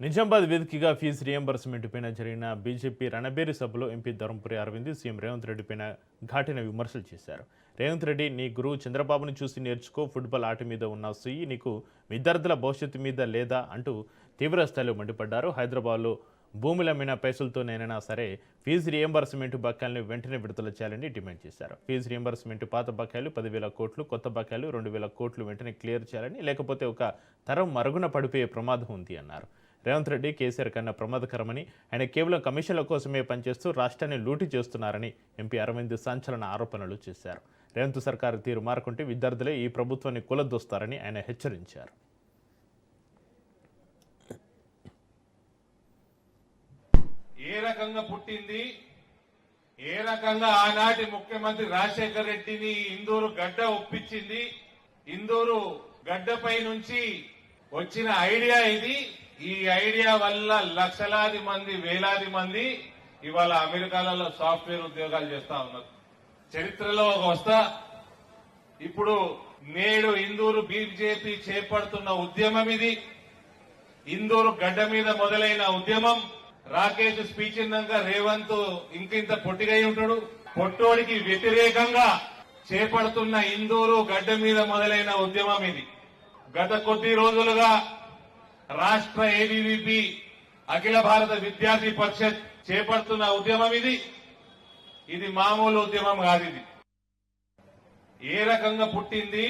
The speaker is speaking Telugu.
నిజామాబాద్ వేదికగా ఫీజు రియంబర్స్మెంట్ పైన జరిగిన బీజేపీ రణబేరి సభలో ఎంపీ ధర్మపురి అరవింద్ సీఎం రేవంత్ రెడ్డి పైన ఘాటిన విమర్శలు చేశారు. రేవంత్ రెడ్డి, నీ గురువు చంద్రబాబును చూసి నేర్చుకో, ఫుట్బాల్ ఆట మీద ఉన్న సుయ్యి నీకు విద్యార్థుల భవిష్యత్తు మీద లేదా అంటూ తీవ్ర స్థాయిలో మండిపడ్డారు. హైదరాబాద్లో భూములు అమ్మిన పైసలతోనైనా సరే ఫీజు రియంబర్స్మెంట్ బకాయిలను వెంటనే విడుదల చేయాలని డిమాండ్ చేశారు. ఫీజు రియంబర్స్మెంట్ పాత బకాయిలు 10,000 కోట్లు, కొత్త బకాయిలు 2,000 కోట్లు వెంటనే క్లియర్ చేయాలని, లేకపోతే ఒక తరం మరుగున పడిపోయే ప్రమాదం ఉంది అన్నారు. రేవంత్ రెడ్డి కేసీఆర్ కన్నా ప్రమాదకరమని, ఆయన కేవలం కమిషన్ల కోసమే పనిచేస్తూ రాష్ట్రాన్ని లూటీ చేస్తున్నారని ఎంపీ అరవింద్ సంచలన ఆరోపణలు చేశారు. రేవంత్ సర్కారు తీరు మారుకుంటే విద్యార్థులే ఈ ప్రభుత్వాన్ని కూలదోస్తారని ఆయన హెచ్చరించారు. ఏ రకంగా పుట్టింది, ఏ రకంగా ఆనాటి ముఖ్యమంత్రి రాజశేఖర రెడ్డిని ఇందూరు గడ్డ ఒప్పించింది, ఇందూరు గడ్డపై నుంచి వచ్చిన ఐడియా ఇది. ఈ ఐడియా వల్ల లక్షలాది మంది, వేలాది మంది ఇవాళ అమెరికాలలో సాఫ్ట్వేర్ ఉద్యోగాలు చేస్తా ఉన్నారు. చరిత్రలో వస్తా ఇప్పుడు నేడు ఇందూరు బీజేపీ చేపడుతున్న ఉద్యమం ఇది. ఇందూరు గడ్డ మీద మొదలైన ఉద్యమం. రాకేష్ స్పీచ్ ఇన్నాక రేవంత్ ఇంకింత పొట్టిగా ఉంటాడు. పొట్టోడికి వ్యతిరేకంగా చేపడుతున్న ఇందూరు గడ్డ మీద మొదలైన ఉద్యమం ఇది. గత కొద్ది రోజులుగా రాష్ట్ర ఏబీవీపీ అఖిల భారత విద్యార్థి పరిషత్ చేపడుతున్న ఉద్యమం ఇది. ఇది మామూలు ఉద్యమం కాదు. ఇది ఏ రకంగా పుట్టింది,